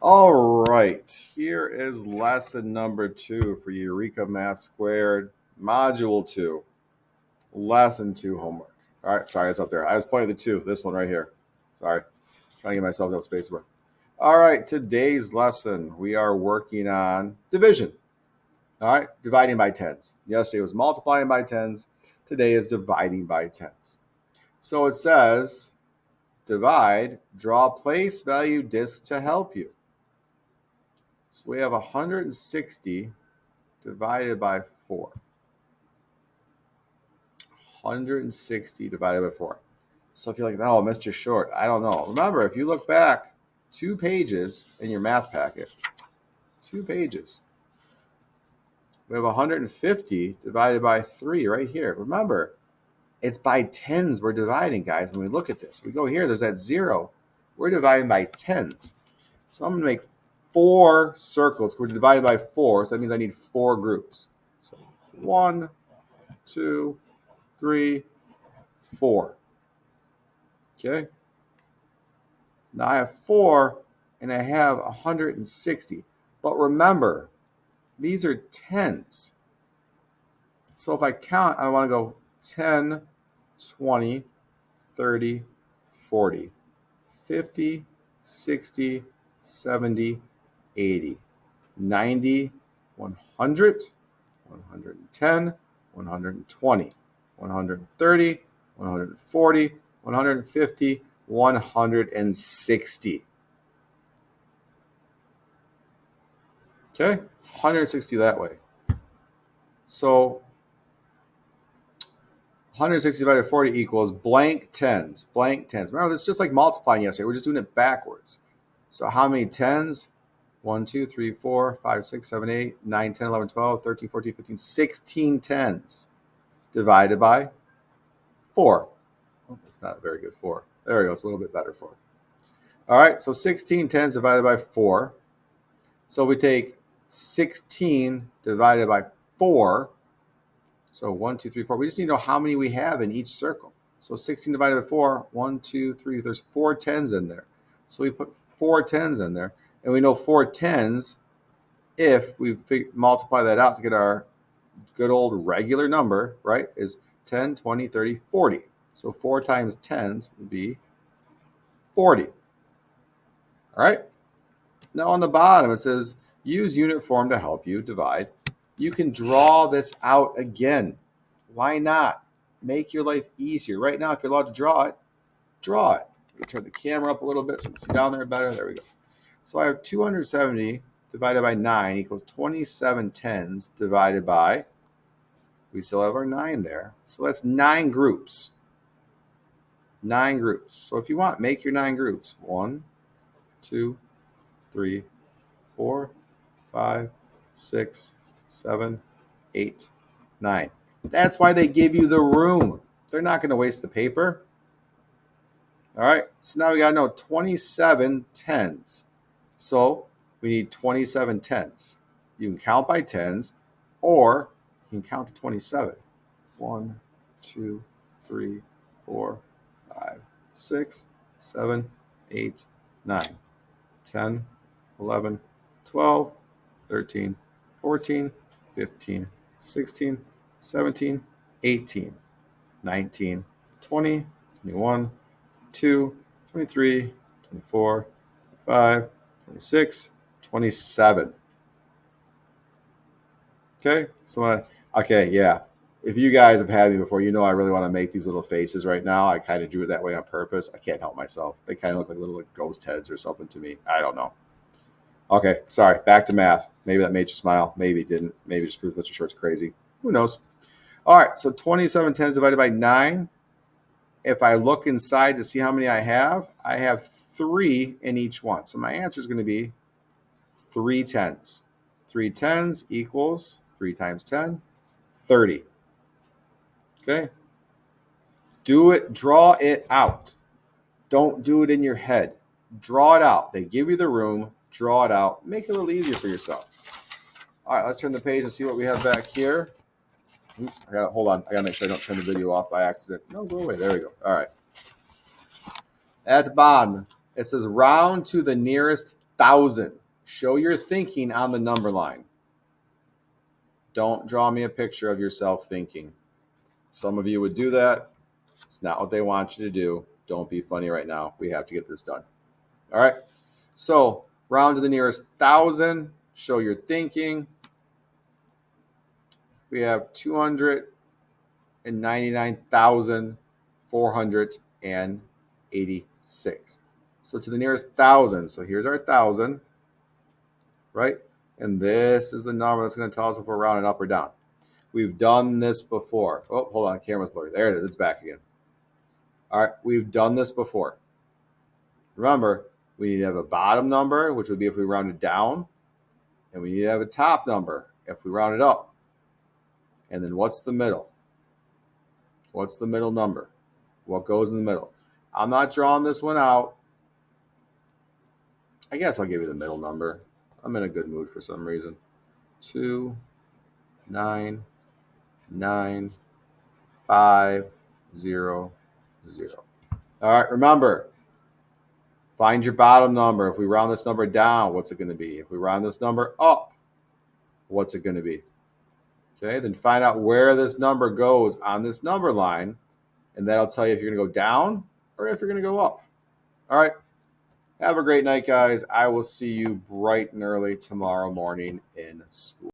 All right, here is lesson number 2 for Eureka Math Squared, Module 2, Lesson 2 homework. All right, sorry, it's up there. I was pointing to 2, this one right here. Sorry, trying to give myself no space for it. All right, today's lesson, we are working on division. All right, dividing by tens. Yesterday was multiplying by tens. Today is dividing by tens. So it says, divide, draw place value disk to help you. So we have 160 divided by 4. 160 divided by 4. So if you're like, oh, Mr. Short, I don't know. Remember, if you look back 2 pages in your math packet, 2 pages, we have 150 divided by 3 right here. Remember, it's by tens we're dividing, guys, when we look at this. We go here, there's that 0. We're dividing by tens. So I'm going to make 4 circles. We're divided by 4, so that means I need 4 groups. So 1, 2, 3, 4. Okay. Now I have 4 and I have 160. But remember, these are tens. So if I count, I want to go 10, 20, 30, 40, 50, 60, 70, 80, 90, 100, 110, 120, 130, 140, 150, 160. Okay, 160 that way. So 160 divided by 40 equals blank tens, blank tens. Remember, this is just like multiplying yesterday. We're just doing it backwards. So how many tens? 1, 2, 3, 4, 5, 6, 7, 8, 9, 10, 11, 12, 13, 14, 15, 16 tens divided by 4. Oh, it's not a very good 4. There we go. It's a little bit better 4. All right, so 16 tens divided by 4. So we take 16 divided by 4. So 1, 2, 3, 4. We just need to know how many we have in each circle. So 16 divided by 4, 1, 2, 3. There's 4 tens in there. So we put 4 tens in there. And we know 4 tens, if we multiply that out to get our good old regular number, right, is 10, 20, 30, 40. So 4 times tens would be 40. All right. Now on the bottom, it says, use unit form to help you divide. You can draw this out again. Why not? Make your life easier. Right now, if you're allowed to draw it, draw it. Turn the camera up a little bit so you can see down there better. There we go. So I have 270 divided by 9 equals 27 tens divided by, we still have our 9 there. So that's 9 groups. 9 groups. So if you want, make your 9 groups. 1, 2, 3, 4, 5, 6, 7, 8, 9. That's why they give you the room. They're not going to waste the paper. All right. So now we got to know 27 tens. So we need 27 tens. You can count by tens, or you can count to 27. 1, 2, 3, 4, 5, 6, 7, 8, 9, 10, 11, 12, 13, 14, 15, 16, 17, 18, 19, 20, 21, 22, 23, 24, 25, 26, 27. Okay, so okay, yeah. If you guys have had me before, you know I really want to make these little faces right now. I kind of drew it that way on purpose. I can't help myself. They kind of look like little ghost heads or something to me. I don't know. Okay, sorry. Back to math. Maybe that made you smile. Maybe it didn't. Maybe it just proved Mr. Short's crazy. Who knows? All right, so 27 tens divided by 9. If I look inside to see how many I have 3 in each one. So my answer is going to be 3 tens. 3 tens equals 3 times 10, 30. Okay? Do it, draw it out. Don't do it in your head. Draw it out. They give you the room. Draw it out. Make it a little easier for yourself. All right, let's turn the page and see what we have back here. Oops, hold on. I got to make sure I don't turn the video off by accident. No, go away. There we go. All right. At the bottom, it says round to the nearest 1,000. Show your thinking on the number line. Don't draw me a picture of yourself thinking. Some of you would do that. It's not what they want you to do. Don't be funny right now. We have to get this done. All right. So round to the nearest 1,000. Show your thinking. We have 299,486. So to the nearest 1,000. So here's our 1,000, right? And this is the number that's going to tell us if we're rounding up or down. We've done this before. Oh, hold on. Camera's blurry. There it is. It's back again. All right. We've done this before. Remember, we need to have a bottom number, which would be if we rounded down. And we need to have a top number if we round it up. And then what's the middle? What's the middle number? What goes in the middle? I'm not drawing this one out. I guess I'll give you the middle number. I'm in a good mood for some reason. 2, 9, 9, 5, 0, 0. All right, remember, find your bottom number. If we round this number down, what's it going to be? If we round this number up, what's it going to be? Okay, then find out where this number goes on this number line, and that'll tell you if you're going to go down or if you're going to go up. All right, have a great night, guys. I will see you bright and early tomorrow morning in school.